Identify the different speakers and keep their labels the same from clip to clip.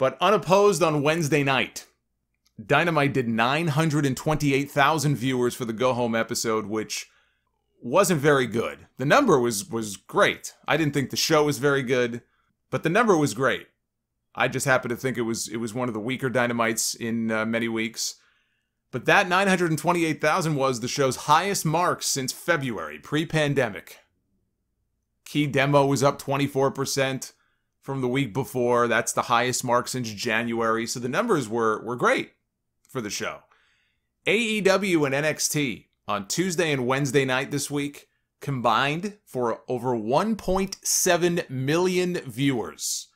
Speaker 1: But unopposed on Wednesday night, Dynamite did 928,000 viewers for the go-home episode, which wasn't very good. The number was great. I didn't think the show was very good, but the number was great. I just happen to think it was one of the weaker Dynamites in many weeks. But that 928,000 was the show's highest mark since February, pre-pandemic. Key demo was up 24% from the week before. That's the highest mark since January. So the numbers were great for the show. AEW and NXT on Tuesday and Wednesday night this week combined for over 1.7 million viewers.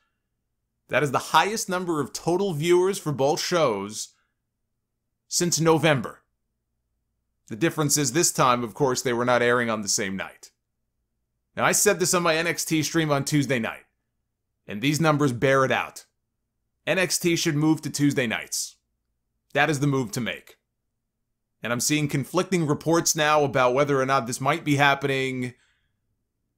Speaker 1: That is the highest number of total viewers for both shows since November. The difference is this time, of course, they were not airing on the same night. Now, I said this on my NXT stream on Tuesday night, and these numbers bear it out. NXT should move to Tuesday nights. That is the move to make. And I'm seeing conflicting reports now about whether or not this might be happening.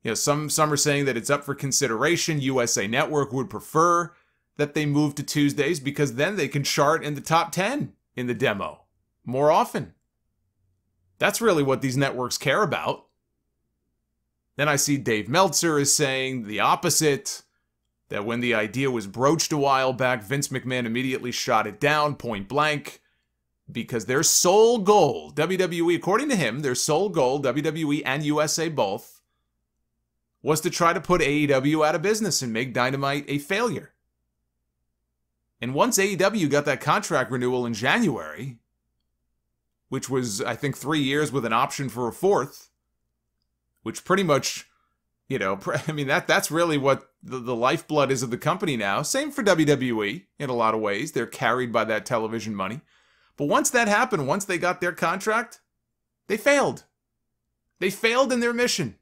Speaker 1: You know, some are saying that it's up for consideration. USA Network would prefer that they move to Tuesdays because then they can chart in the top 10 in the demo more often. That's really what these networks care about. Then I see Dave Meltzer is saying the opposite, that when the idea was broached a while back, Vince McMahon immediately shot it down point blank because their sole goal, WWE, according to him, their sole goal, WWE and USA both, was to try to put AEW out of business and make Dynamite a failure. And once AEW got that contract renewal in January, which was, I think, 3 years with an option for a fourth, which pretty much, you know, I mean, that's really what the lifeblood is of the company now. Same for WWE in a lot of ways. They're carried by that television money. But once that happened, once they got their contract, they failed. They failed in their mission.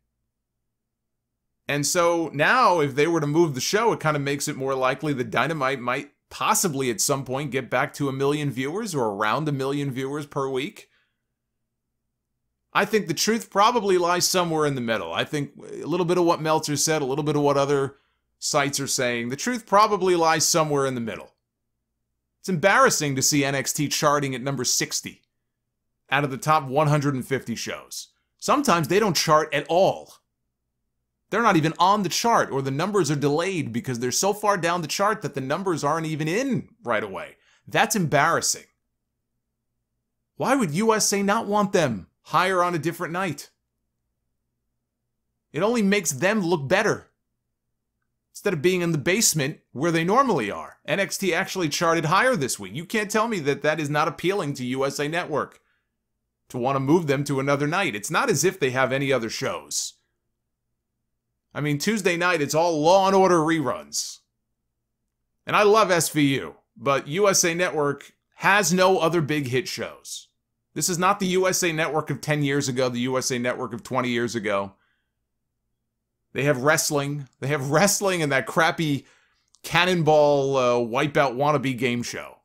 Speaker 1: And so now, if they were to move the show, it kind of makes it more likely that Dynamite might possibly at some point get back to 1 million viewers or around 1 million viewers per week. I think the truth probably lies somewhere in the middle. I think a little bit of what Meltzer said, a little bit of what other sites are saying, the truth probably lies somewhere in the middle. It's embarrassing to see NXT charting at number 60 out of the top 150 shows. Sometimes they don't chart at all. They're not even on the chart, or the numbers are delayed because they're so far down the chart that the numbers aren't even in right away. That's embarrassing. Why would USA not want them higher on a different night? It only makes them look better. Instead of being in the basement where they normally are. NXT actually charted higher this week. You can't tell me that that is not appealing to USA Network to want to move them to another night. It's not as if they have any other shows. I mean, Tuesday night, it's all Law & Order reruns. And I love SVU, but USA Network has no other big hit shows. This is not the USA Network of 10 years ago, the USA Network of 20 years ago. They have wrestling. They have wrestling and that crappy Cannonball Wipeout wannabe game show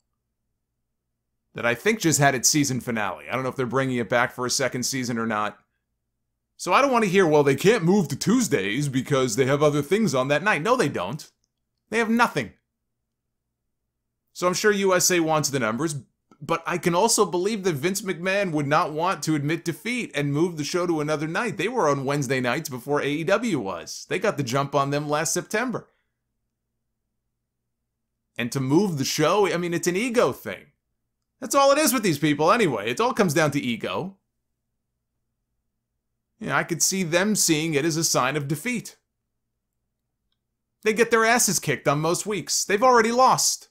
Speaker 1: that I think just had its season finale. I don't know if they're bringing it back for a second season or not. So I don't want to hear, well, they can't move to Tuesdays because they have other things on that night. No, they don't. They have nothing. So I'm sure USA wants the numbers, but I can also believe that Vince McMahon would not want to admit defeat and move the show to another night. They were on Wednesday nights before AEW was. They got the jump on them last September. And to move the show, I mean, it's an ego thing. That's all it is with these people anyway. It all comes down to ego. You know, I could see them seeing it as a sign of defeat. They get their asses kicked on most weeks. They've already lost.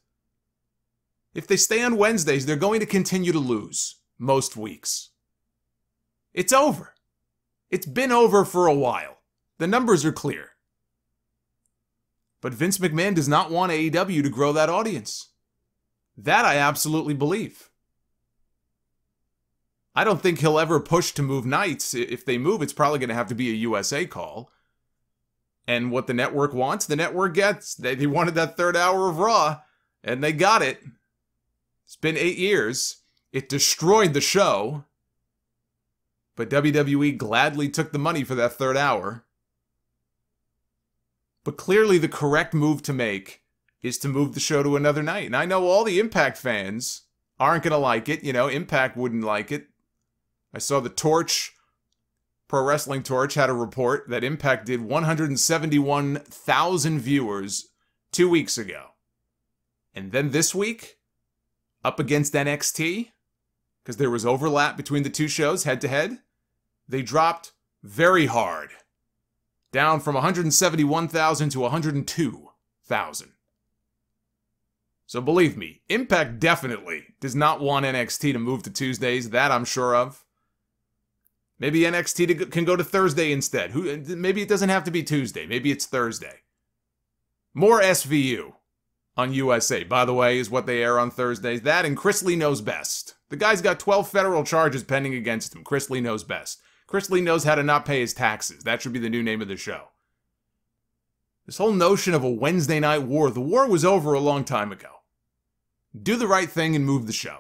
Speaker 1: If they stay on Wednesdays, they're going to continue to lose most weeks. It's over. It's been over for a while. The numbers are clear. But Vince McMahon does not want AEW to grow that audience. That I absolutely believe. I don't think he'll ever push to move nights. If they move, it's probably going to have to be a USA call. And what the network wants, the network gets. They wanted that third hour of Raw, and they got it. It's been 8 years. It destroyed the show. But WWE gladly took the money for that third hour. But clearly the correct move to make is to move the show to another night. And I know all the Impact fans aren't going to like it. You know, Impact wouldn't like it. I saw the Torch, Pro Wrestling Torch, had a report that Impact did 171,000 viewers 2 weeks ago. And then this week, up against NXT, because there was overlap between the two shows head-to-head, they dropped very hard. Down from 171,000 to 102,000. So believe me, Impact definitely does not want NXT to move to Tuesdays. That I'm sure of. Maybe NXT can go to Thursday instead. Maybe it doesn't have to be Tuesday. Maybe it's Thursday. More SVU on USA, by the way, is what they air on Thursdays. That and Chris Lee Knows Best. The guy's got 12 federal charges pending against him. Chris Lee Knows Best. Chris Lee knows how to not pay his taxes. That should be the new name of the show. This whole notion of a Wednesday night war, the war was over a long time ago. Do the right thing and move the show.